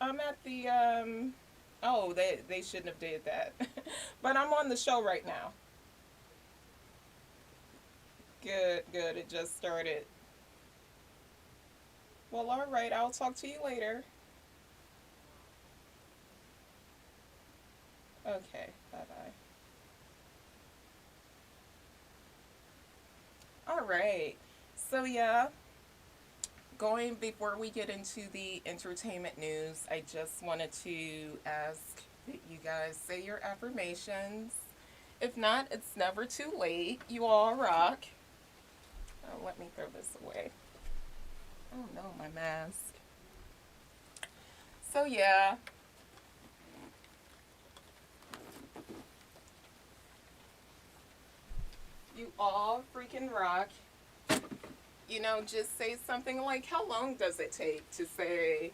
I'm at the oh, they shouldn't have did that. But I'm on the show right now. Good, good. It just started. Well, all right. I'll talk to you later. Okay. Bye-bye. All right. So yeah, going before we get into the entertainment news, I just wanted to ask that you guys say your affirmations. If not, it's never too late. You all rock. Oh, let me throw this away. Oh no, my mask. So yeah, you all freaking rock. Just say something like, how long does it take to say,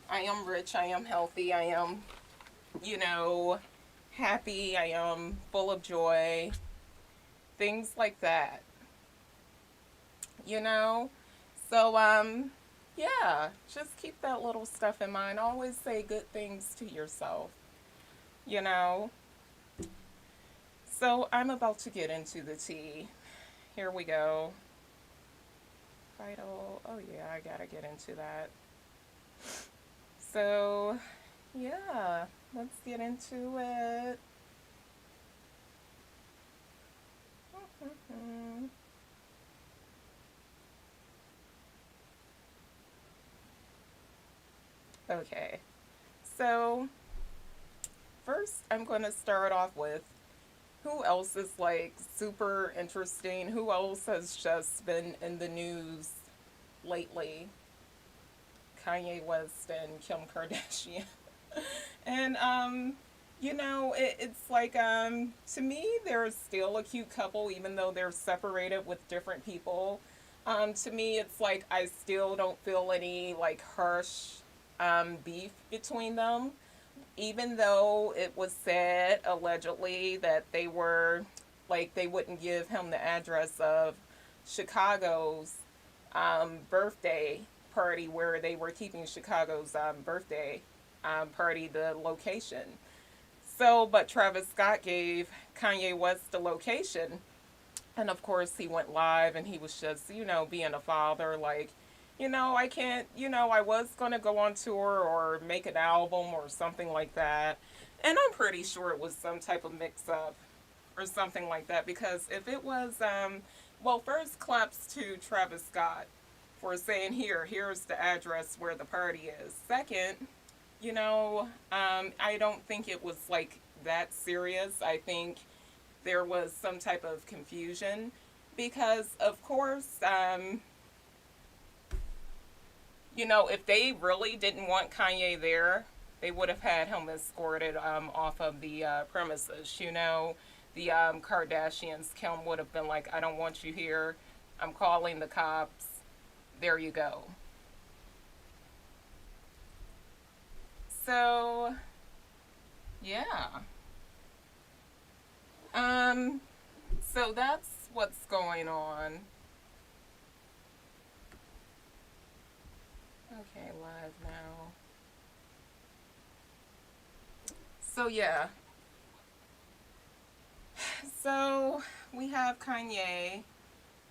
I am rich, I am healthy, I am, you know, happy, I am full of joy, things like that, you know? So, yeah, just keep that little stuff in mind. Always say good things to yourself, you know? So, I'm about to get into the tea. Here we go. Vital. Oh, yeah, I gotta get into that. So, yeah, let's get into it. Okay, so first I'm going to start off with who else is like super interesting? Who else has just been in the news lately? Kanye West and Kim Kardashian. And it's like to me they're still a cute couple even though they're separated with different people. To me it's like I still don't feel any like harsh beef between them, even though it was said allegedly that they were like they wouldn't give him the address of Chicago's birthday party where they were keeping Chicago's birthday party, the location. So, but Travis Scott gave Kanye West the location. And of course, he went live and he was just, being a father. Like, I can't, I was going to go on tour or make an album or something like that. And I'm pretty sure it was some type of mix up or something like that. Because if it was, well, first claps to Travis Scott for saying, here's the address where the party is. Second, I don't think it was like that serious. I think there was some type of confusion because, of course, if they really didn't want Kanye there, they would have had him escorted off of the premises. The Kardashians, Kim would have been like, I don't want you here. I'm calling the cops. There you go. So, yeah. Um, so that's what's going on. Okay, live now. So, yeah. So, we have Kanye.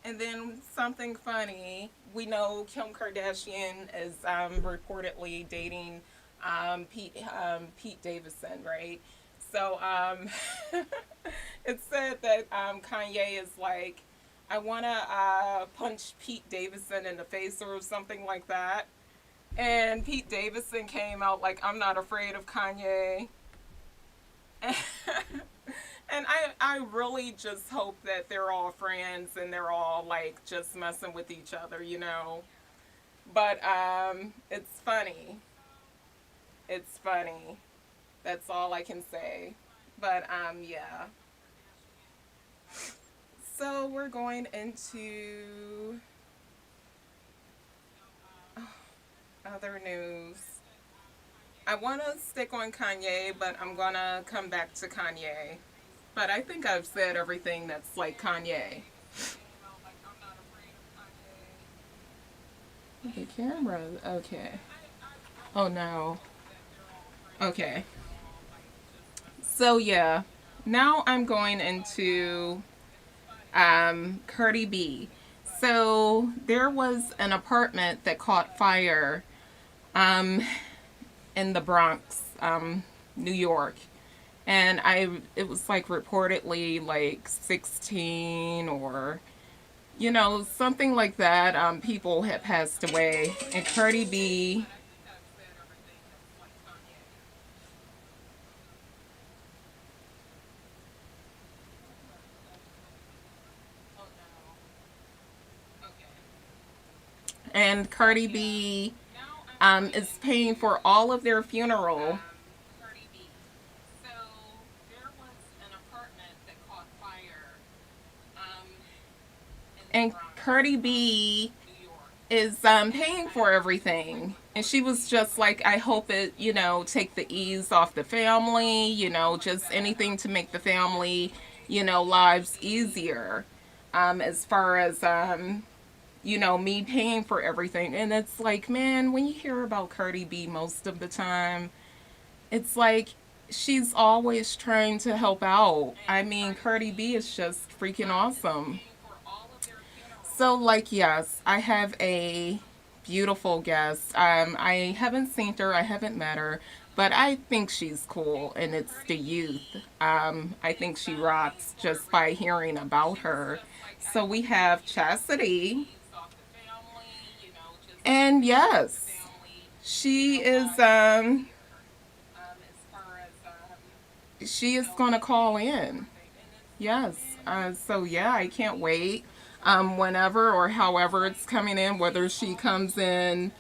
And then something funny. We know Kim Kardashian is reportedly dating Pete Davidson, right? So it said that Kanye is like, I want to punch Pete Davidson in the face or something like that. And Pete Davidson came out like, I'm not afraid of Kanye. And I really just hope that they're all friends and they're all like just messing with each other. But it's funny. It's funny. That's all I can say. But yeah. So we're going into other news. I want to stick on Kanye, but I'm going to come back to Kanye. But I think I've said everything that's like Kanye. The camera. Okay. Oh no. Okay. So yeah, now I'm going into Cardi B. So there was an apartment that caught fire um, in the Bronx, New York, and it was like reportedly like 16 or something like that. People had passed away, and Cardi B. And Cardi B is paying for all of their funeral. So there was an apartment that caught fire. And Cardi B is paying for everything. And she was just like, I hope it, take the ease off the family, just anything to make the family, lives easier. As far as, me paying for everything. And it's like, man, when you hear about Cardi B most of the time, it's like she's always trying to help out. I mean, Cardi B is just freaking awesome. So, like, yes, I have a beautiful guest. I haven't seen her, I haven't met her, but I think she's cool, and it's the youth. I think she rocks just by hearing about her. So we have Chastity, and yes, she is. She is gonna call in. Yes. So yeah, I can't wait. Whenever or however it's coming in, whether she comes in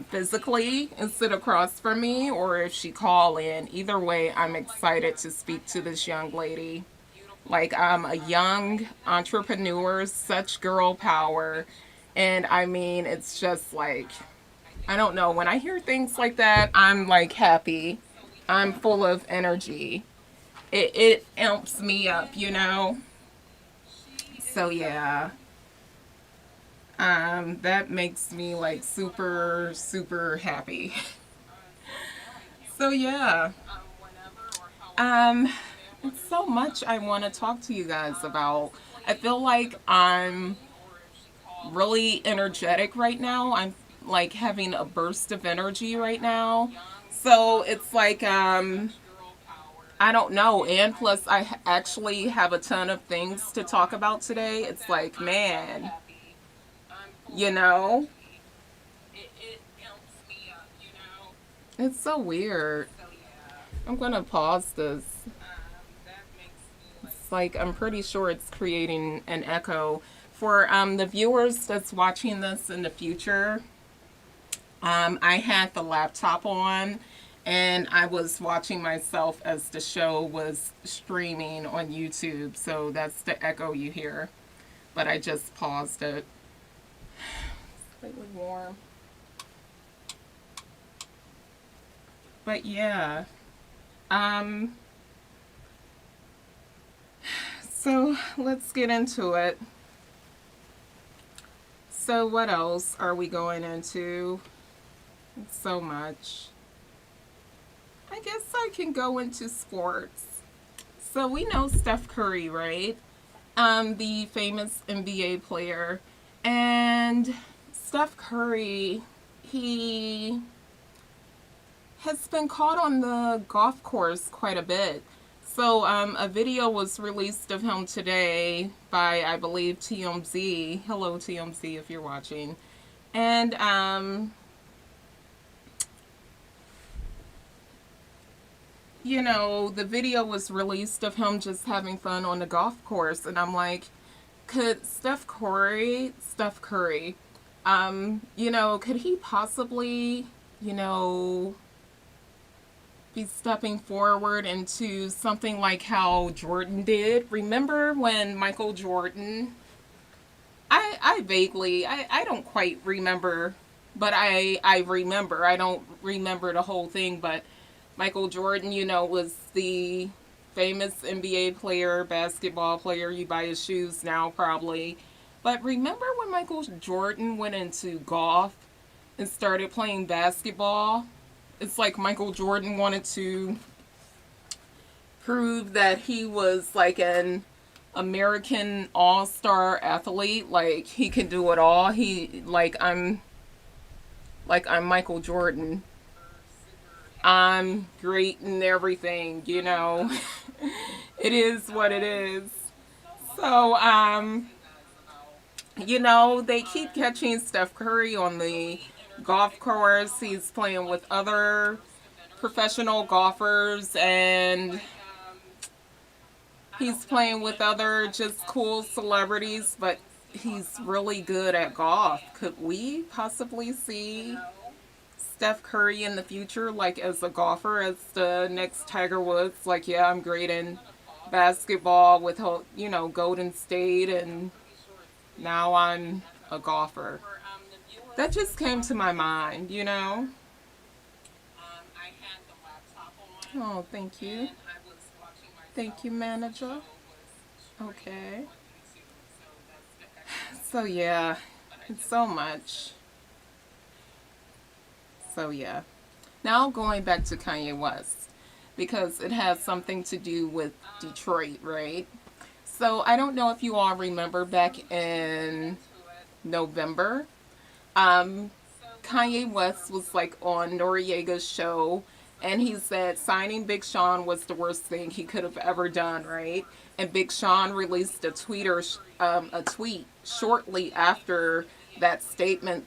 physically and sit across from me, or if she call in. Either way, I'm excited to speak to this young lady. Like a young entrepreneur, such girl power, and I mean, it's just like I don't know. When I hear things like that, I'm like happy. I'm full of energy. It amps me up. So yeah, that makes me like super super happy. So yeah, um, it's so much I want to talk to you guys about. I feel like I'm really energetic right now. I'm like having a burst of energy right now. So it's like I don't know. And plus I actually have a ton of things to talk about today. It's like, man, you know, it's so weird. I'm going to pause this. It's like I'm pretty sure it's creating an echo for the viewers that's watching this in the future. I had the laptop on and I was watching myself as the show was streaming on YouTube. So that's the echo you hear. But I just paused it. Slightly warm. But yeah. Um, so let's get into it. So what else are we going into? So much. I guess I can go into sports. So we know Steph Curry, right? The famous NBA player. And Steph Curry, he has been caught on the golf course quite a bit. So a video was released of him today by, I believe, TMZ. Hello, TMZ, if you're watching. And the video was released of him just having fun on the golf course, and I'm like, could Steph Curry, could he possibly, be stepping forward into something like how Jordan did? Remember when Michael Jordan, I vaguely, I don't quite remember, but I remember, I don't remember the whole thing, but Michael Jordan, was the famous NBA player, basketball player. You buy his shoes now, probably. But remember when Michael Jordan went into golf and started playing basketball. It's like Michael Jordan wanted to prove that he was like an American all-star athlete, like he can do it all. He like I'm Michael Jordan. I'm great in everything, you know. It is what it is. So, you know, they keep catching Steph Curry on the golf course. He's playing with other professional golfers, and he's playing with other just cool celebrities, but he's really good at golf. Could we possibly see Steph Curry in the future, like as a golfer, as the next Tiger Woods? Like, yeah, I'm great in basketball with, you know, Golden State, and now I'm a golfer. That just came to my mind, you know? Oh, thank you. Thank you, manager. Okay. So, yeah, it's so much. So, yeah. Now going back to Kanye West, because it has something to do with Detroit, right? So, I don't know if you all remember back in November, um, Kanye West was like on Noriega's show, and he said signing Big Sean was the worst thing he could have ever done, right? And Big Sean released a tweet shortly after that statement,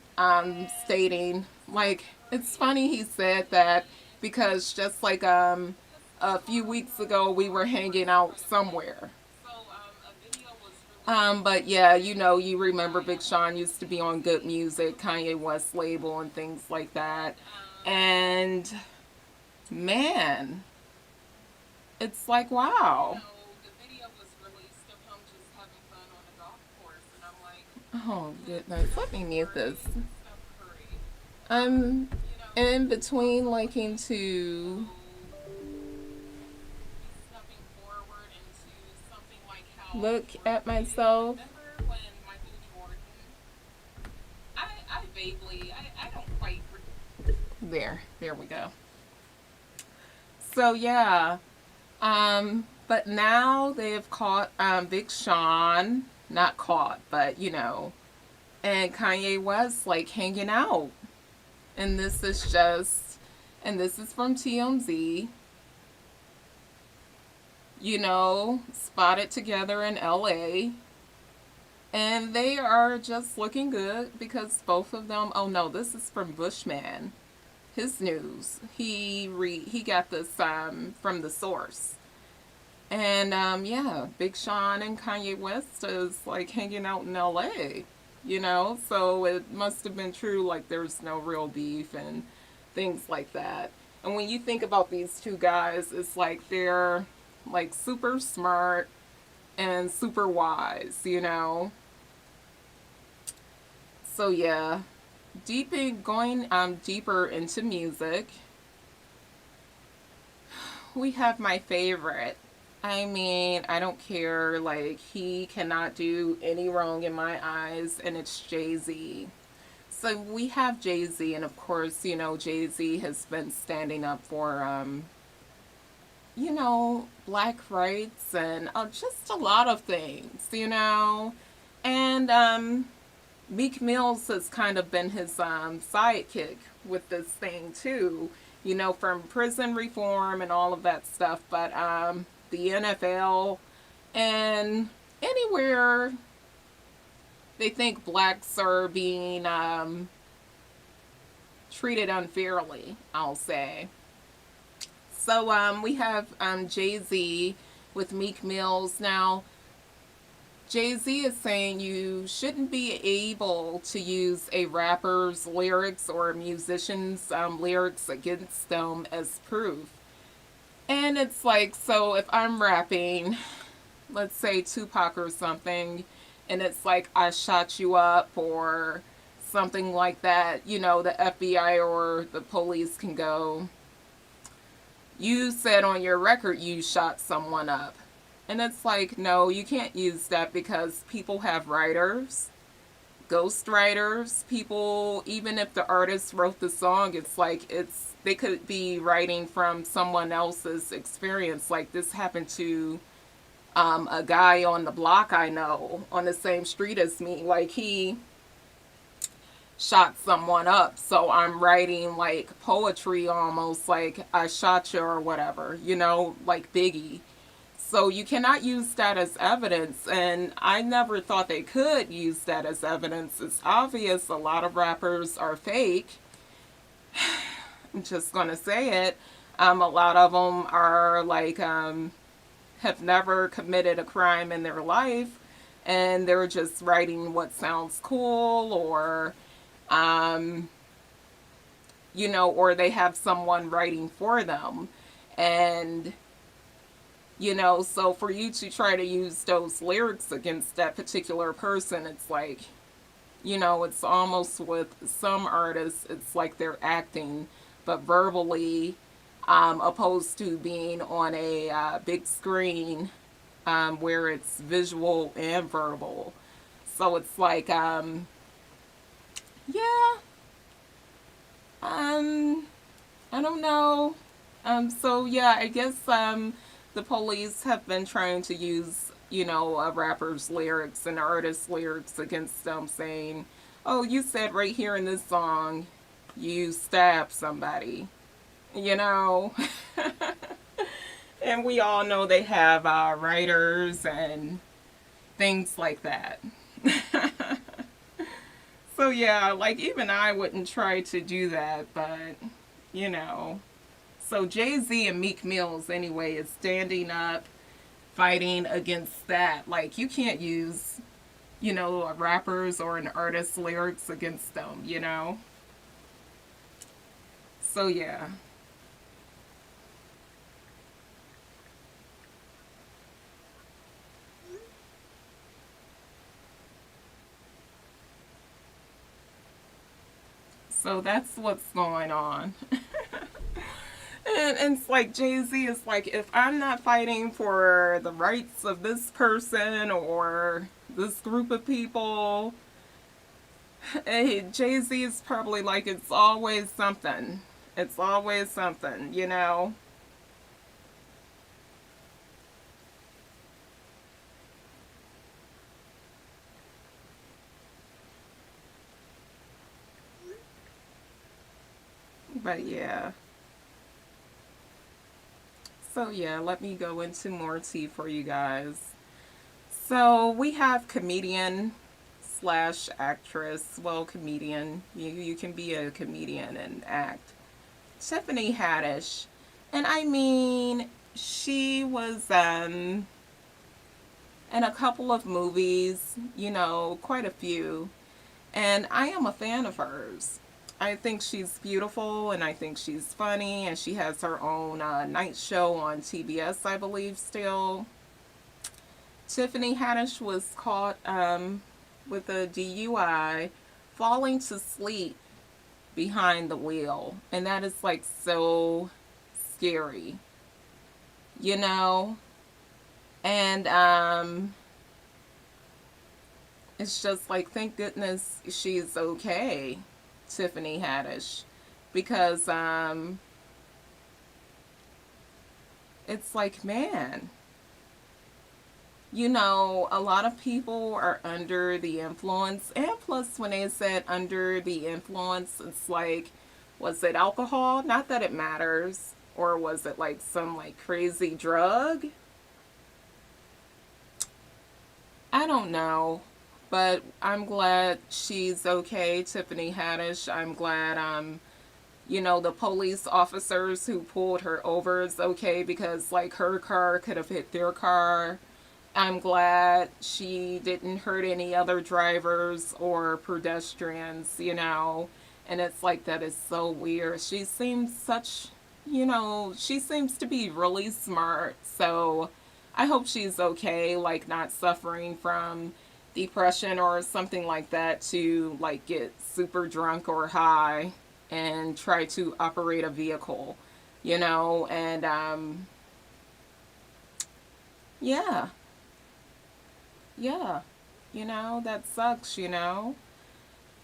stating like, it's funny he said that because just like a few weeks ago we were hanging out somewhere. But yeah, you know, you remember Big Sean used to be on Good Music, Kanye West label, and things like that. And man, it's like, wow. Oh goodness, let me mute this. I'm in between liking to look at myself. There we go. So yeah, but now they have caught Big Sean, not caught, but you know, and Kanye West like hanging out, and this is from TMZ. You know, spotted together in LA. And they are just looking good because both of them. Oh no, this is from Bushman. His news. He got this from the source. And yeah, Big Sean and Kanye West is like hanging out in LA. You know, so it must have been true. Like there's no real beef and things like that. And when you think about these two guys, it's like they're like super smart and super wise, you know. So yeah, going deeper into music, we have my favorite. I mean, I don't care. Like he cannot do any wrong in my eyes, and it's Jay-Z. So we have Jay-Z, and of course, you know, Jay-Z has been standing up for you know, black rights and just a lot of things, you know. And Meek Mills has kind of been his sidekick with this thing too, you know, from prison reform and all of that stuff. But the NFL and anywhere they think blacks are being treated unfairly, I'll say. So we have Jay-Z with Meek Mills. Now, Jay-Z is saying you shouldn't be able to use a rapper's lyrics or a musician's lyrics against them as proof. And it's like, so if I'm rapping, let's say Tupac or something, and it's like I shot you up or something like that, you know, the FBI or the police can go, you said on your record you shot someone up. And it's like, no, you can't use that because people have writers. ghostwriters, people, even if the artist wrote the song, it's like they could be writing from someone else's experience. Like this happened to a guy on the block I know on the same street as me. Like he shot someone up, so I'm writing like poetry almost, like I shot you or whatever, like Biggie. So you cannot use that as evidence, and I never thought they could use that as evidence. It's obvious a lot of rappers are fake. I'm just gonna say it. A lot of them are like have never committed a crime in their life, and they're just writing what sounds cool, or or they have someone writing for them, and so for you to try to use those lyrics against that particular person, it's like, it's almost with some artists, it's like they're acting, but verbally, opposed to being on a big screen where it's visual and verbal. So it's like, yeah, I don't know. So yeah, I guess the police have been trying to use, a rapper's lyrics and artist's lyrics against them, saying, "Oh, you said right here in this song, you stabbed somebody," you know. And we all know they have writers and things like that. So yeah, like even I wouldn't try to do that, but you know. So Jay-Z and Meek Mills anyway is standing up, fighting against that. Like you can't use, a rapper's or an artist's lyrics against them. So yeah. So that's what's going on. And it's like Jay-Z is like, if I'm not fighting for the rights of this person or this group of people, Jay-Z is probably like, it's always something. It's always something. But yeah. So yeah, let me go into more tea for you guys. So we have comedian slash actress. Well, comedian. You can be a comedian and act. Tiffany Haddish. And I mean, she was in a couple of movies, quite a few. And I am a fan of hers. I think she's beautiful and I think she's funny, and she has her own night show on TBS, I believe, still. Tiffany Haddish was caught with a DUI, falling to sleep behind the wheel. And that is like so scary, you know? And it's just like, thank goodness she's okay, Tiffany Haddish. Because it's like, man, a lot of people are under the influence. And plus, when they said under the influence, it's like, was it alcohol? Not that it matters. Or was it like some like crazy drug? I don't know. But I'm glad she's okay, Tiffany Haddish. I'm glad, the police officers who pulled her over is okay, because like her car could have hit their car. I'm glad she didn't hurt any other drivers or pedestrians. And it's like, that is so weird. She seems to be really smart. So I hope she's okay, like not suffering from depression or something like that, to like get super drunk or high and try to operate a vehicle, and yeah, yeah, that sucks.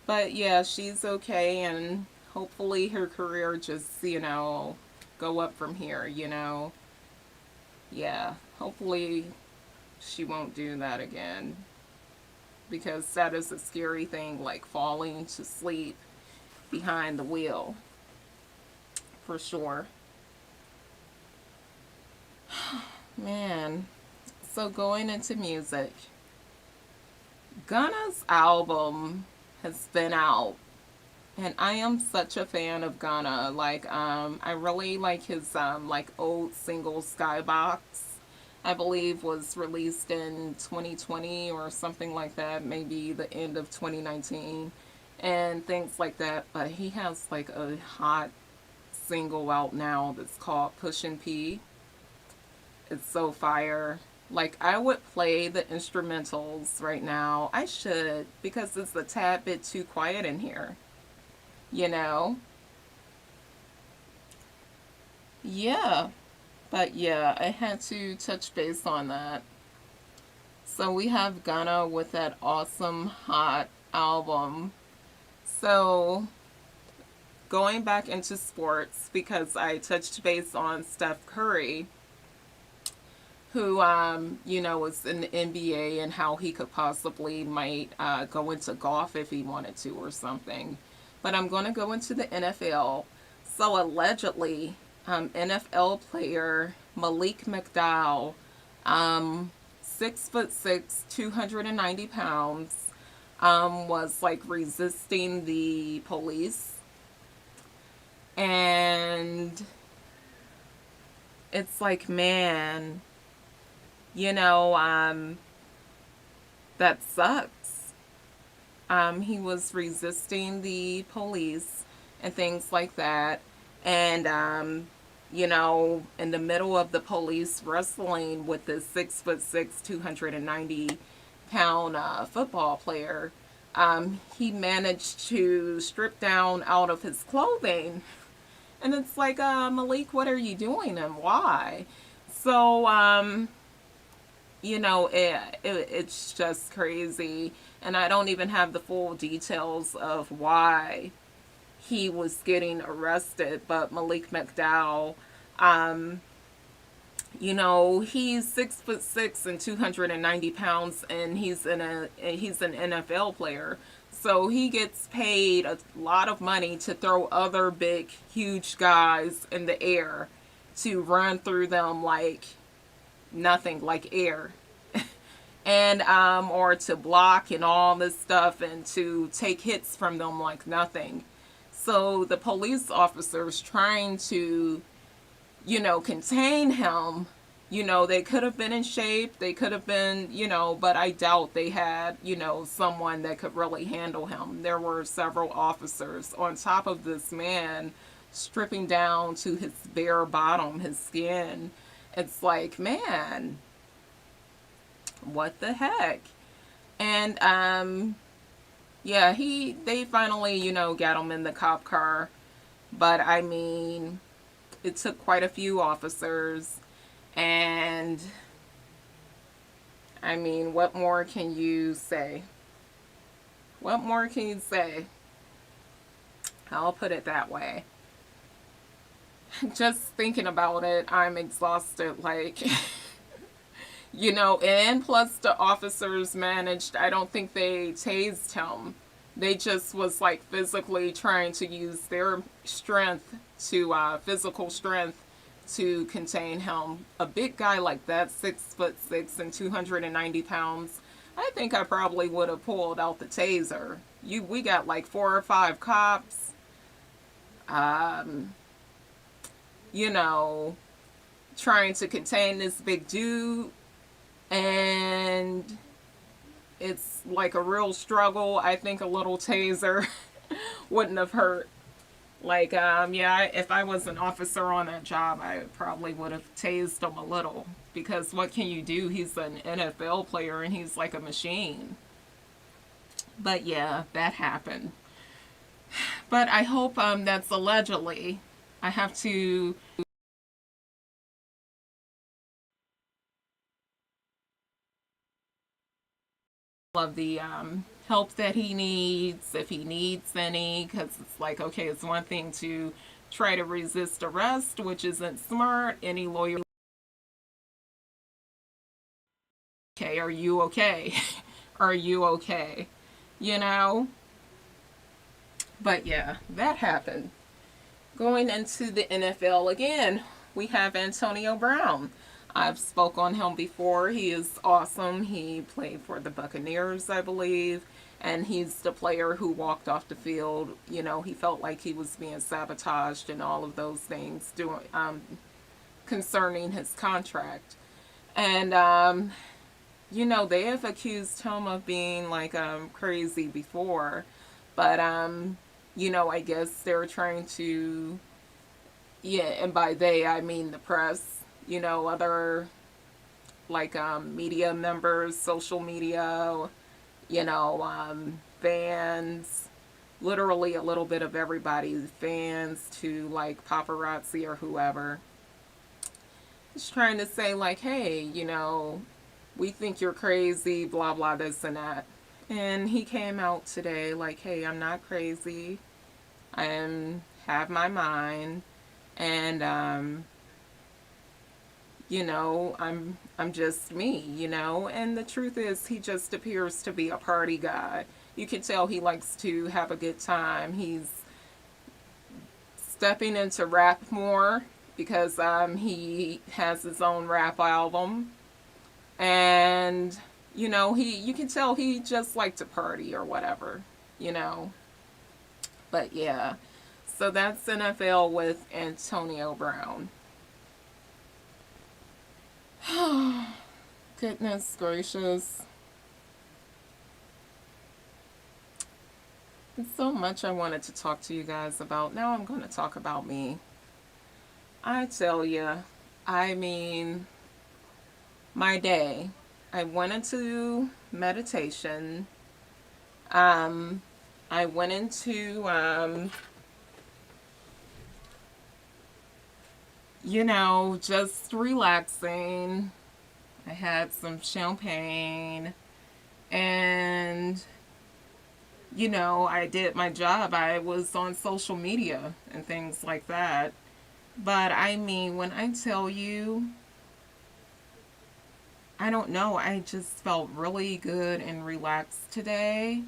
But yeah, she's okay, and hopefully her career just, go up from here, Yeah, hopefully she won't do that again, because that is a scary thing, like falling to sleep behind the wheel, for sure. Man, so going into music, Gunna's album has been out, and I am such a fan of Gunna. Like, I really like his like old single Skybox. I believe was released in 2020 or something like that, maybe the end of 2019, and things like that. But he has like a hot single out now that's called Pushin' P. It's so fire. Like, I would play the instrumentals right now. I should, because it's a tad bit too quiet in here, you know? Yeah. But yeah, I had to touch base on that. So we have Gunna with that awesome hot album. So going back into sports, because I touched base on Steph Curry, who was in the NBA, and how he could possibly might go into golf if he wanted to or something. But I'm going to go into the NFL. So allegedly, NFL player Malik Mcdowell, 6'6", 290 pounds, was like resisting the police, and it's like, man, you know, that sucks. He was resisting the police and things like that. And, in the middle of the police wrestling with this 6'6", 290 pound football player, he managed to strip down out of his clothing. And it's like, Malik, what are you doing and why? So, it's just crazy. And I don't even have the full details of why he was getting arrested. But Malik McDowell, um, he's 6'6" and 290 pounds, and he's an NFL player. So he gets paid a lot of money to throw other big, huge guys in the air, to run through them like nothing, like air. And or to block and all this stuff, and to take hits from them like nothing. So the police officers trying to, contain him, they could have been in shape, they could have been, but I doubt they had, someone that could really handle him. There were several officers on top of this man, stripping down to his bare bottom, his skin. It's like, man, what the heck? And yeah, they finally, got him in the cop car. But I mean, it took quite a few officers, and I mean, what more can you say? What more can you say? I'll put it that way. Just thinking about it, I'm exhausted. Like, and plus the officers managed, I don't think they tased him. They just was like physically trying to use their strength physical strength to contain him. A big guy like that, 6'6" and 290 pounds, I think I probably would have pulled out the taser. We got like 4 or 5 cops, um, you know, trying to contain this big dude, and it's like a real struggle. I think a little taser wouldn't have hurt. Like, yeah, if I was an officer on that job, I probably would have tased him a little. Because what can you do? He's an NFL player, and he's like a machine. But yeah, that happened. But I hope that's allegedly. I have to of the help that he needs, if he needs any, because it's like, okay, it's one thing to try to resist arrest, which isn't smart. Any lawyer, okay, are you okay? Are you okay? You know? But yeah, that happened. Going into the NFL again, we have Antonio Brown. I've spoke on him before. He is awesome. He played for the Buccaneers, I believe, and he's the player who walked off the field. You know, he felt like he was being sabotaged and all of those things doing concerning his contract. And you know, they have accused him of being like crazy before, but you know, I guess they're trying to, yeah, and by they I mean the press, you know, other like media members, social media, you know, fans, literally a little bit of everybody, fans to like paparazzi or whoever. Just trying to say like, hey, you know, we think you're crazy, blah blah this and that. And he came out today like, hey, I'm not crazy. I am have my mind, and you know, I'm just me, you know. And the truth is, he just appears to be a party guy. You can tell he likes to have a good time. He's stepping into rap more because he has his own rap album, and you know, he you can tell he just liked to party or whatever, you know. But yeah, so that's NFL with Antonio Brown. Goodness gracious. There's so much I wanted to talk to you guys about. Now I'm going to talk about me. I tell you, I mean, my day. I went into meditation. Um, I went into, you know, just relaxing. I had some champagne, and you know, I did my job. I was on social media and things like that. But I mean, when I tell you, I don't know, I just felt really good and relaxed today.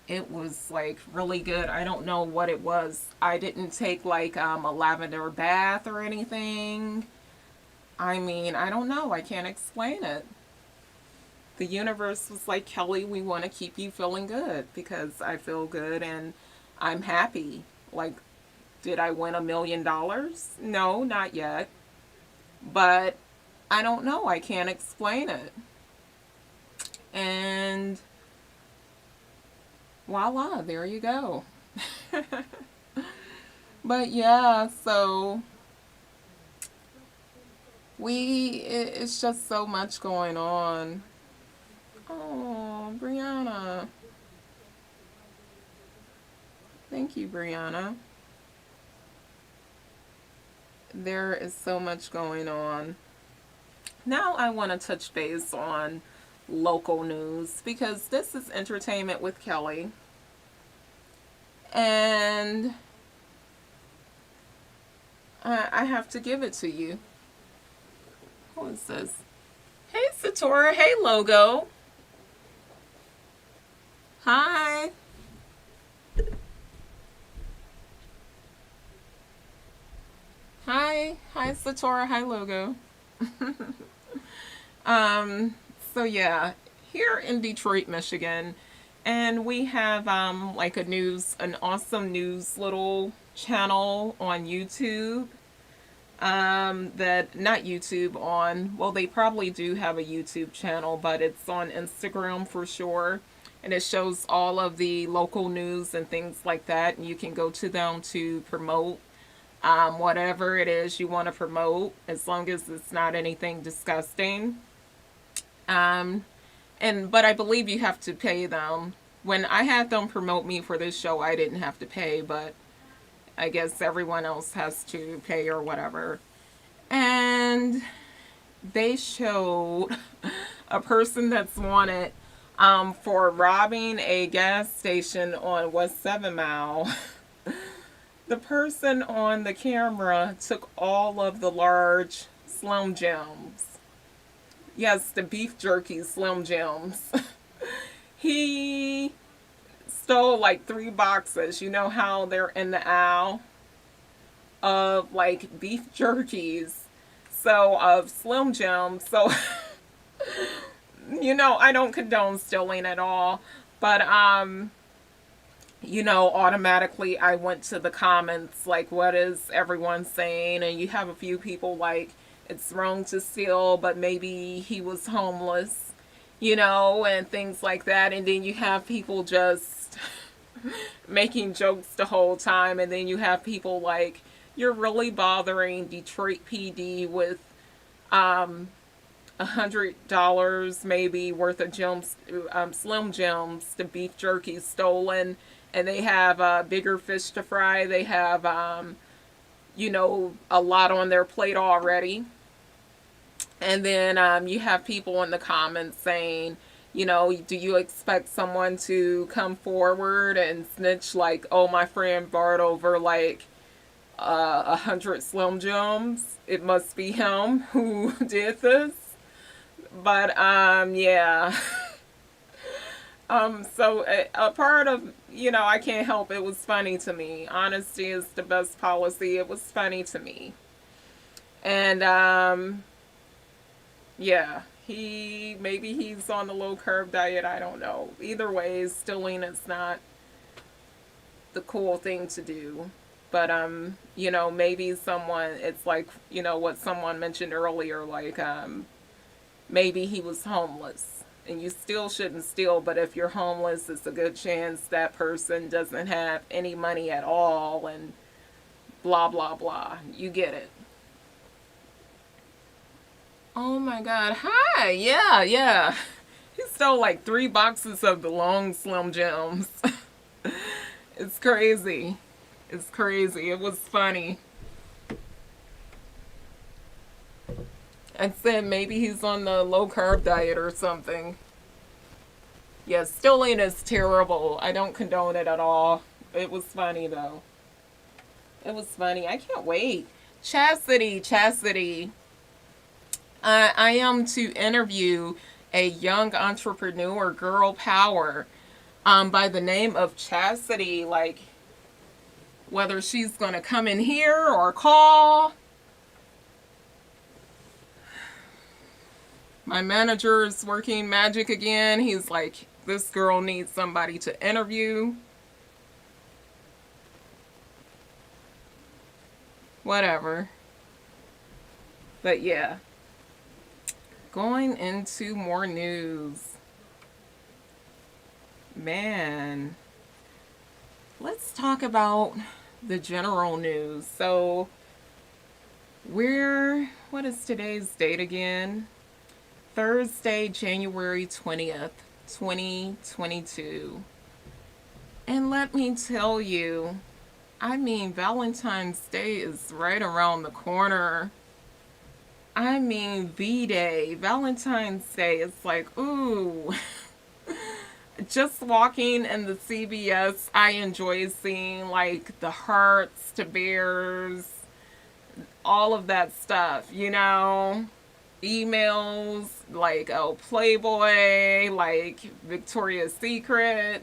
It was like really good. I don't know what it was. I didn't take like a lavender bath or anything. I mean, I don't know. I can't explain it. The universe was like, Kelly, we want to keep you feeling good because I feel good and I'm happy. Like, did I win $1 million? No, not yet. But I don't know. I can't explain it. And voila, there you go. But yeah, so it's just so much going on. Oh, Brianna. Thank you, Brianna. There is so much going on. Now I want to touch base on local news because this is Entertainment with Kelly. And I have to give it to you. Who is this? Hey, Satora. Hey, Logo. Hi. Hi. Hi, Satora. Hi, Logo. um, so yeah, here in Detroit, Michigan, and we have like an awesome news little channel on YouTube. That not YouTube on, well, they probably do have a YouTube channel, but it's on Instagram for sure. And it shows all of the local news and things like that. And you can go to them to promote whatever it is you want to promote, as long as it's not anything disgusting. Um, and but I believe you have to pay them. When I had them promote me for this show, I didn't have to pay, but I guess everyone else has to pay or whatever. And they showed a person that's wanted for robbing a gas station on West 7 Mile. The person on the camera took all of the large Slim Jims. Yes, the beef jerky Slim Jims. He stole like 3 boxes. You know how they're in the aisle of like beef jerkies. So, of Slim Jims. So, I don't condone stealing at all. But, automatically I went to the comments, like, what is everyone saying? And you have a few people like, it's wrong to steal, but maybe he was homeless, and things like that. And then you have people just making jokes the whole time. And then you have people like, you're really bothering Detroit PD with $100 maybe worth of gems, Slim Jims, the beef jerky stolen, and they have bigger fish to fry. They have, a lot on their plate already. And then you have people in the comments saying, do you expect someone to come forward and snitch like, oh, my friend brought over like 100 Slim Jims. It must be him who did this. But yeah. So a part of, I can't help it was funny to me. Honesty is the best policy. It was funny to me. And yeah, maybe he's on the low carb diet. I don't know. Either way, stealing is not the cool thing to do. But maybe someone, it's like, what someone mentioned earlier, like maybe he was homeless. And you still shouldn't steal, but if you're homeless, it's a good chance that person doesn't have any money at all, and blah, blah, blah. You get it. Oh my God. Hi. Yeah, yeah. He stole like 3 boxes of the long Slim Jims. It's crazy. It's crazy. It was funny. I said maybe he's on the low carb diet or something. Yeah, stealing is terrible. I don't condone it at all. It was funny though. It was funny. I can't wait. Chastity. I am to interview a young entrepreneur, girl power, by the name of Chastity. Like, whether she's going to come in here or call. My manager is working magic again. He's like, this girl needs somebody to interview. Whatever. But yeah. Going into more news. Man. Let's talk about the general news. So, what is today's date again? Thursday, January 20th, 2022. And let me tell you, Valentine's Day is right around the corner. V-Day, Valentine's Day, it's like, ooh. Just walking in the CVS, I enjoy seeing like the hearts to bears, all of that stuff, emails, like, Playboy, like Victoria's Secret.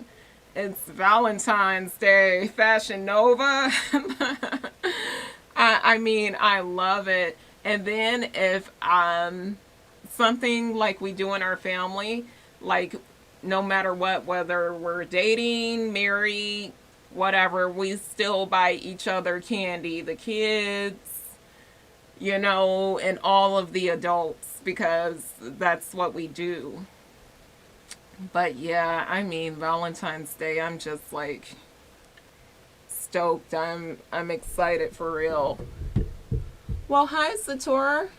It's Valentine's Day, Fashion Nova. I love it. And then if something like we do in our family, like no matter what, whether we're dating, married, whatever, we still buy each other candy, the kids, and all of the adults, because that's what we do. But yeah, Valentine's Day, I'm just like stoked. I'm excited for real. Well, hi, Sator.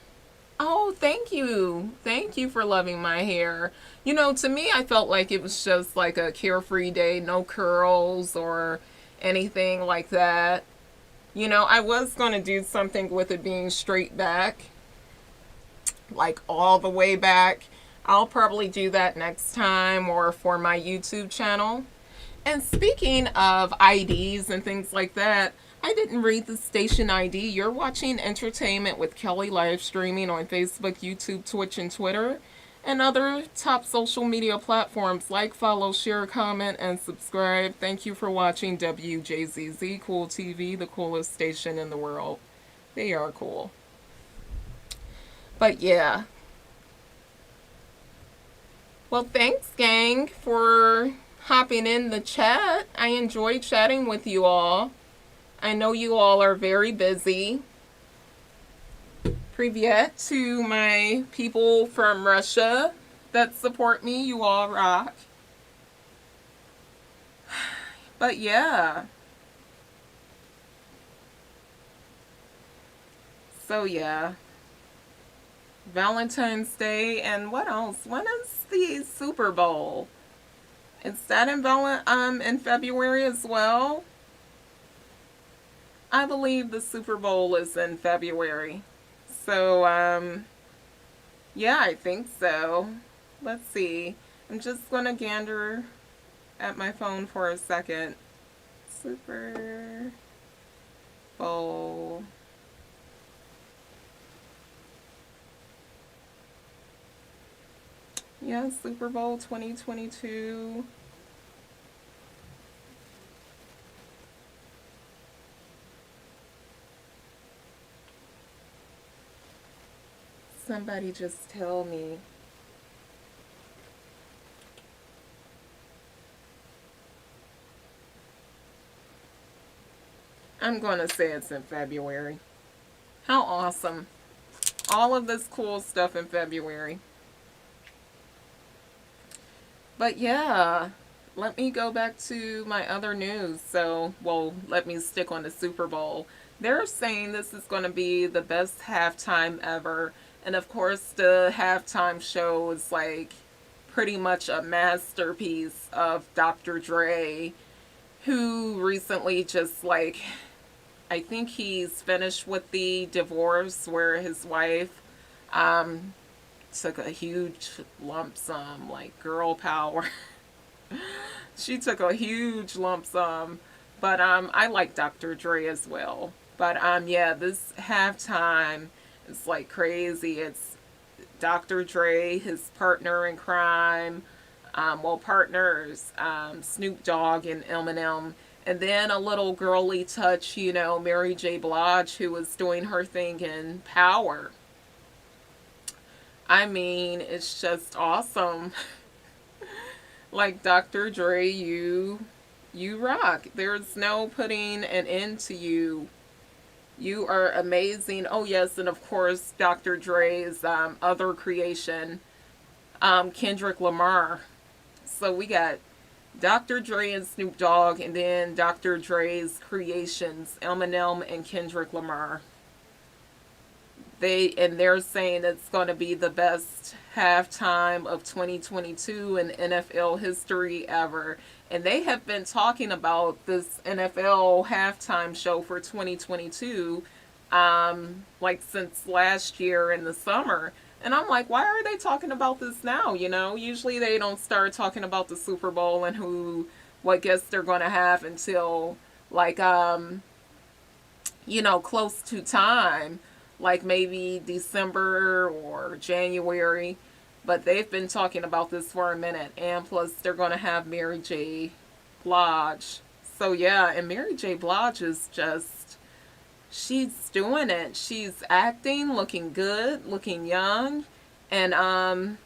Oh, thank you. Thank you for loving my hair. To me, I felt like it was just like a carefree day, no curls or anything like that. I was going to do something with it being straight back, like all the way back. I'll probably do that next time or for my YouTube channel. And speaking of IDs and things like that, I didn't read the station ID. You're watching Entertainment with Kelly live streaming on Facebook, YouTube, Twitch, and Twitter, and other top social media platforms. Like, follow, share, comment, and subscribe. Thank you for watching WJZZ Cool TV, the coolest station in the world. They are cool. But yeah. Well, thanks, gang, for hopping in the chat. I enjoy chatting with you all. I know you all are very busy. Privyet to my people from Russia that support me. You all rock. But yeah. So yeah. Valentine's Day, and what else? When is the Super Bowl? Is that in February as well? I believe the Super Bowl is in February. So yeah, I think so. Let's see. I'm just gonna gander at my phone for a second. Super Bowl. Yeah, Super Bowl 2022. Somebody just tell me. I'm gonna say it's in February. How awesome. All of this cool stuff in February. But yeah, let me go back to my other news. So, well, let me stick on the Super Bowl. They're saying this is going to be the best halftime ever. And of course, the halftime show is like pretty much a masterpiece of Dr. Dre, who recently just like, I think he's finished with the divorce where his wife took a huge lump sum, like girl power. She took a huge lump sum. But I like Dr. Dre as well. But yeah, this halftime is like crazy. It's Dr. Dre, his partner in crime, partners, Snoop Dogg and Eminem. And then a little girly touch, you know, Mary J. Blige, who was doing her thing in Power. I mean, it's just awesome. Like, Dr. Dre, you rock. There's no putting an end to you. You are amazing. Oh, yes, and of course, Dr. Dre's other creation, Kendrick Lamar. So we got Dr. Dre and Snoop Dogg, and then Dr. Dre's creations, Eminem and Kendrick Lamar. They're saying it's going to be the best halftime of 2022 in NFL history ever. And they have been talking about this NFL halftime show for 2022 like since last year in the summer. And I'm like, why are they talking about this now? You know, usually they don't start talking about the Super Bowl and what guests they're going to have until like close to time, like maybe December or January. But they've been talking about this for a minute. And plus, they're going to have Mary J. Blige. So, yeah, and Mary J. Blige is just, she's doing it. She's acting, looking good, looking young. And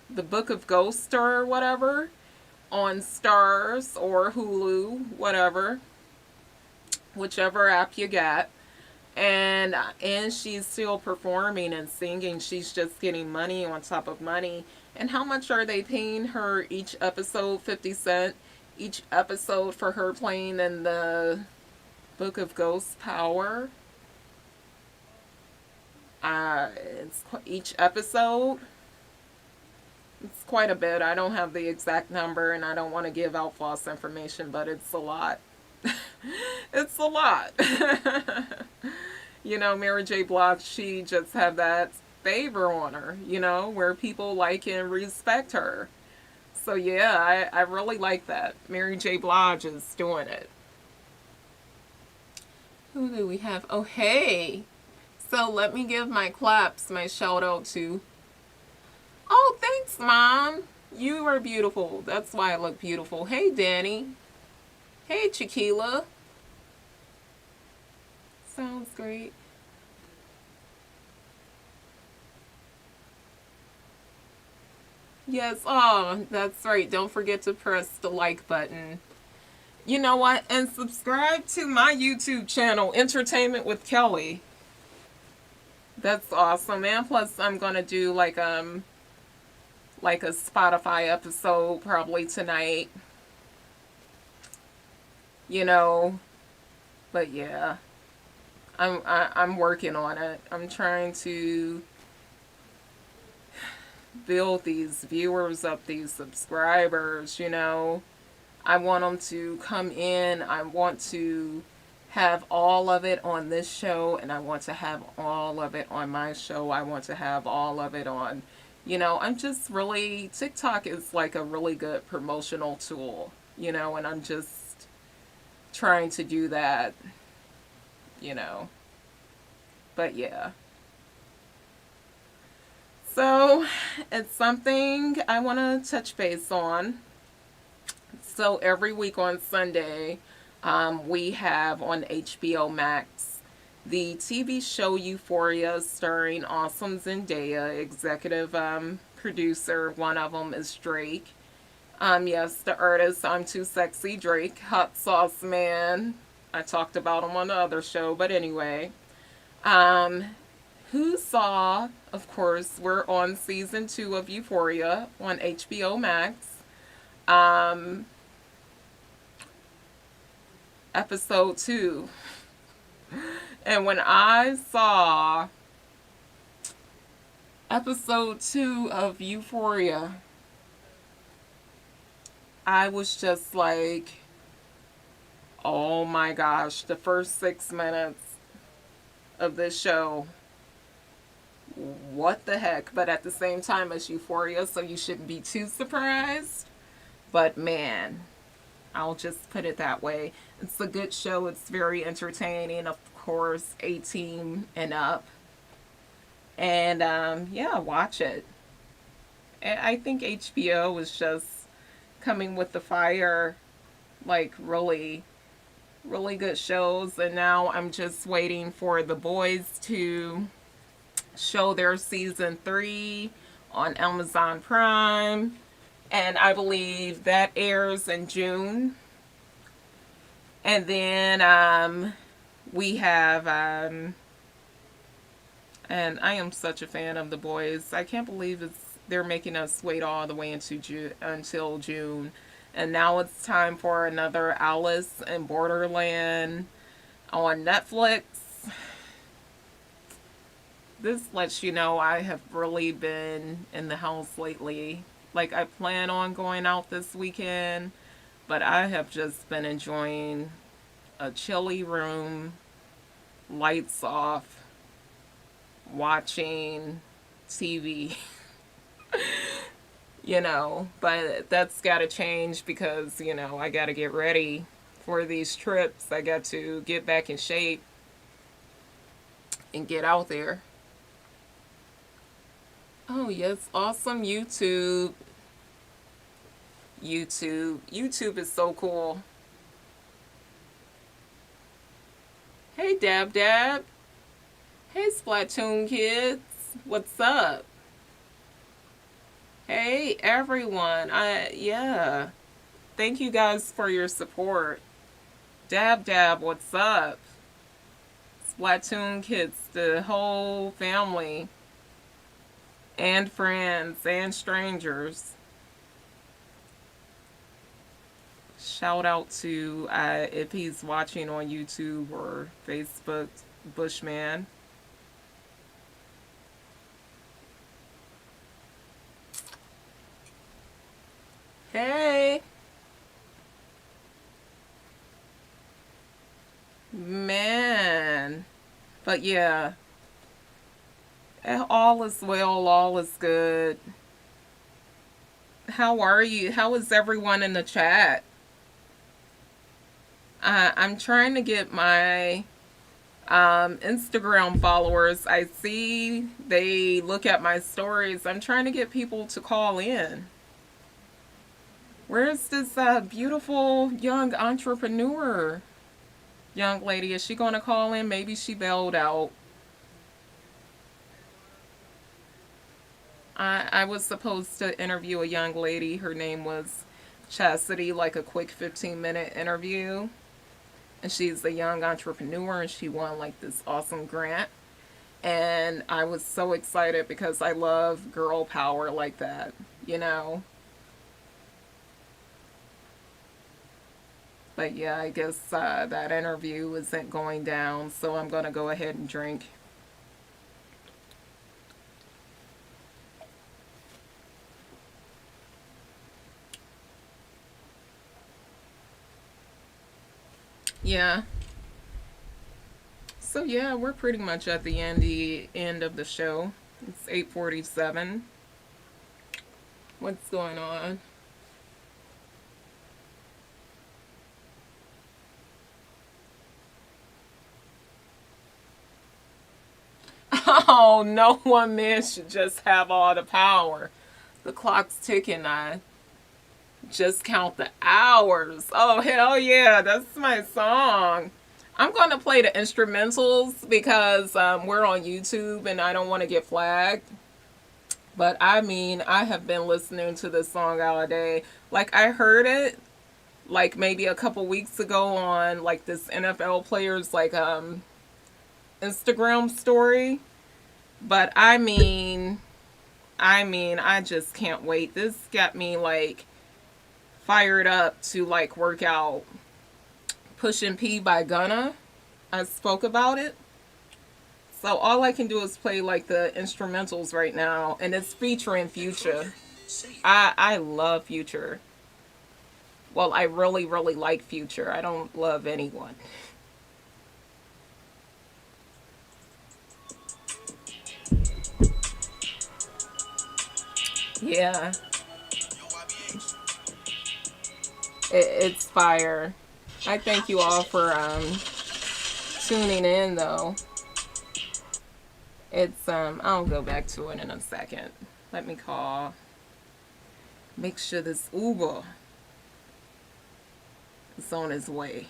the Book of Ghosts or whatever on Stars or Hulu, whatever, whichever app you got. And she's still performing and singing. She's just getting money on top of money. And how much are they paying her each episode? 50 cents each episode for her playing in the Book of Ghosts Power. It's each episode. It's quite a bit. I don't have the exact number, and I don't want to give out false information, but it's a lot. It's a lot. You know, Mary J. Blige, she just had that favor on her, where people like and respect her. So yeah, I really like that. Mary J. Blige is doing it. Who do we have? Oh, hey. So let me give my claps, my shout out to. Oh, thanks, Mom. You are beautiful. That's why I look beautiful. Hey, Danny. Hey, Chiquila. Sounds great. Yes, oh, that's right. Don't forget to press the like button. You know what? And subscribe to my YouTube channel, Entertainment with Kelly. That's awesome. And plus I'm gonna do like a Spotify episode probably tonight. You know. But yeah. I'm working on it. I'm trying to build these viewers up, these subscribers. I want them to come in. I want to have all of it on this show, and I want to have all of it on my show. I want to have all of it on, I'm just really, TikTok is like a really good promotional tool, and I'm just trying to do that, you know. But yeah. So it's something I want to touch base on. So every week on Sunday, we have on HBO Max the TV show Euphoria, starring Awesome Zendaya, executive producer. One of them is Drake. Yes, the artist I'm Too Sexy Drake, Hot Sauce Man. I talked about him on the other show, but anyway. Um, who saw, of course, we're on season 2 of Euphoria on HBO Max. Um, episode 2. And when I saw episode 2 of Euphoria, I was just like, oh my gosh, the first 6 minutes of this show, what the heck? But at the same time, it's Euphoria, so you shouldn't be too surprised. But man, I'll just put it that way. It's a good show. It's very entertaining, of course, 18 and up. And yeah, watch it. And I think HBO was just coming with the fire, like really, really good shows. And now I'm just waiting for The Boys to show their season 3 on Amazon Prime. And I believe that airs in June. And then we have, and I am such a fan of The Boys. I can't believe they're making us wait all the way until June. And now it's time for another Alice in Borderland on Netflix. This lets you know I have really been in the house lately. Like, I plan on going out this weekend, but I have just been enjoying a chilly room, lights off, watching TV. But that's got to change because, I got to get ready for these trips. I got to get back in shape and get out there. Oh, yes, awesome YouTube. YouTube is so cool. Hey, Dab Dab. Hey, Splatoon kids. What's up? Hey, everyone. Yeah. Thank you guys for your support. Dab Dab, what's up? Splatoon kids, the whole family, and friends, and strangers. Shout out to, if he's watching on YouTube or Facebook, Bushman. Hey! Man. But yeah. All is well, all is good. How are you? How is everyone in the chat? I'm trying to get my Instagram followers. I see they look at my stories. I'm trying to get people to call in. Where's this beautiful young entrepreneur young lady? Is she going to call in? Maybe she bailed out. I was supposed to interview a young lady. Her name was Chastity, like a quick 15-minute interview. And she's a young entrepreneur and she won like this awesome grant. And I was so excited because I love girl power like that, you know? But yeah, I guess that interview isn't going down, so I'm going to go ahead and drink. Yeah. So yeah, we're pretty much at the end of the show. It's 8:47. What's going on? Oh, no one man should just have all the power. The clock's ticking. I just count the hours. Oh, hell yeah, that's my song. I'm going to play the instrumentals because we're on YouTube and I don't want to get flagged. But I mean, I have been listening to this song all day. Like, I heard it like maybe a couple weeks ago on like this NFL player's like Instagram story. But I just can't wait. This got me like fired up to like work out. Pushin' P by Gunna. I spoke about it. So all I can do is play like the instrumentals right now, and it's featuring Future. I love Future. Well, I really really like Future. I don't love anyone. Yeah, it's fire. I thank you all for tuning in though. It's I'll go back to it in a second. Let me call. Make sure this Uber is on his way.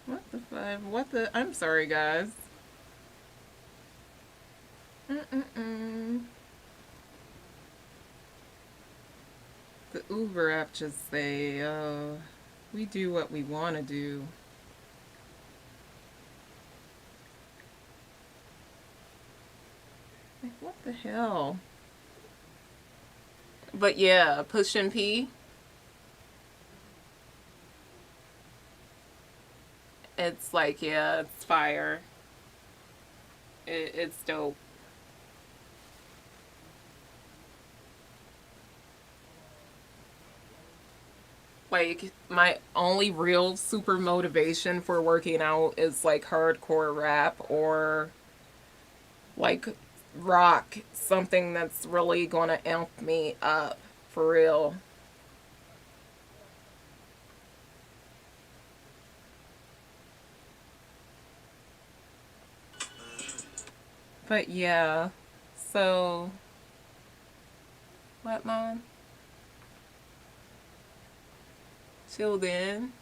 What the five? What the? I'm sorry, guys. Mm-mm-mm. The Uber app just say, we do what we want to do. Like, what the hell? But yeah, Pushin' P. It's like, yeah, it's fire. It's dope. Like, my only real super motivation for working out is like hardcore rap or like rock, something that's really gonna amp me up for real. But yeah, so what, mom? Till then,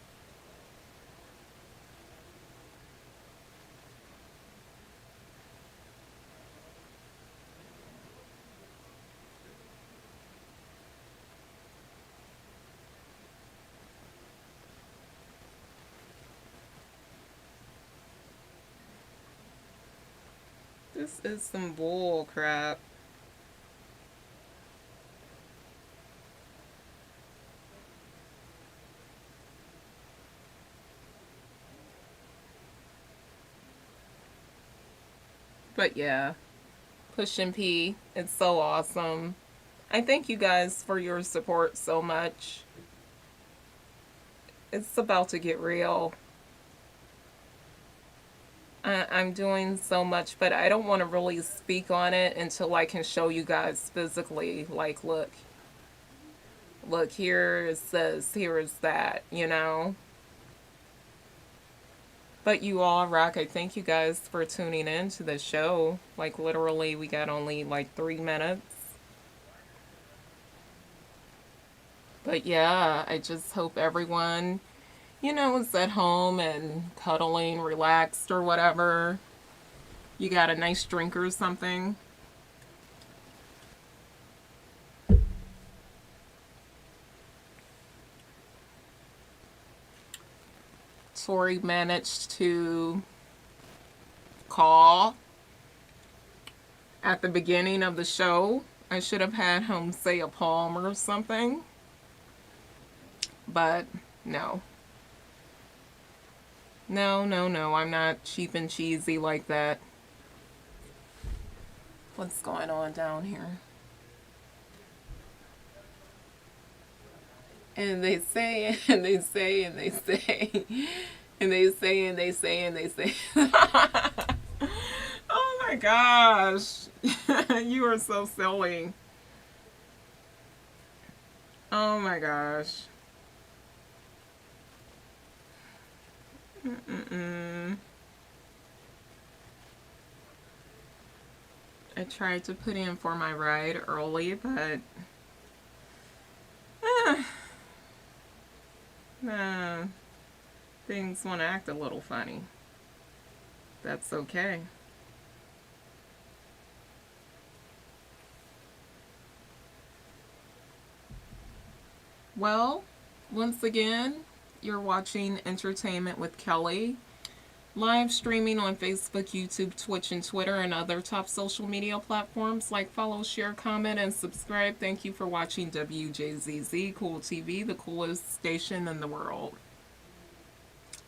this is some bull crap. But yeah, Push and P, it's so awesome. I thank you guys for your support so much. It's about to get real. I'm doing so much, but I don't want to really speak on it until I can show you guys physically. Like, look, here is this, here is that, you know? But you all rock. I thank you guys for tuning in to the show. Like, literally, we got only like 3 minutes. But yeah, I just hope everyone, you know, is at home and cuddling, relaxed, or whatever. You got a nice drink or something. Tori managed to call at the beginning of the show. I should have had him say a poem or something. But no. No. I'm not cheap and cheesy like that. What's going on down here? And they say, and they say, and they say, and they say, and they say, and they say. Oh my gosh. You are so silly. Oh my gosh. I tried to put in for my ride early, but things want to act a little funny. That's okay. Well, once again, you're watching Entertainment with Kelly, live streaming on Facebook, YouTube, Twitch, and Twitter, and other top social media platforms. Like, follow, share, comment, and subscribe. Thank you for watching WJZZ Cool TV, the coolest station in the world.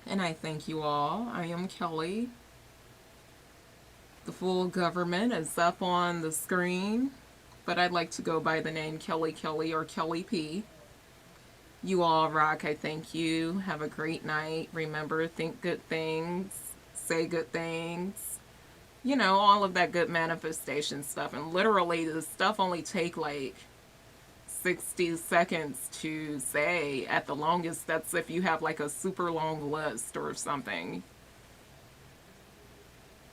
And I thank you all. I am Kelly. The full government is up on the screen, but I'd like to go by the name Kelly Kelly or Kelly P. You all rock. I thank you. Have a great night. Remember, think good things, say good things. You know, all of that good manifestation stuff. And literally, the stuff only take like 60 seconds to say at the longest. That's if you have like a super long list or something.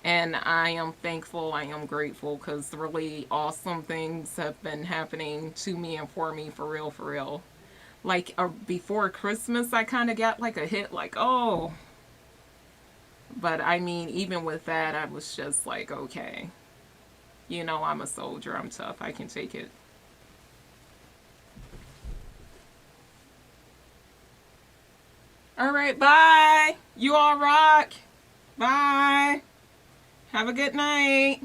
And I am thankful, I am grateful, because really awesome things have been happening to me and for me, for real, for real. Like, before Christmas, I kind of got like a hit, like, oh. But I mean, even with that, I was just like, okay. You know, I'm a soldier, I'm tough, I can take it. All right, bye. You all rock. Bye. Have a good night.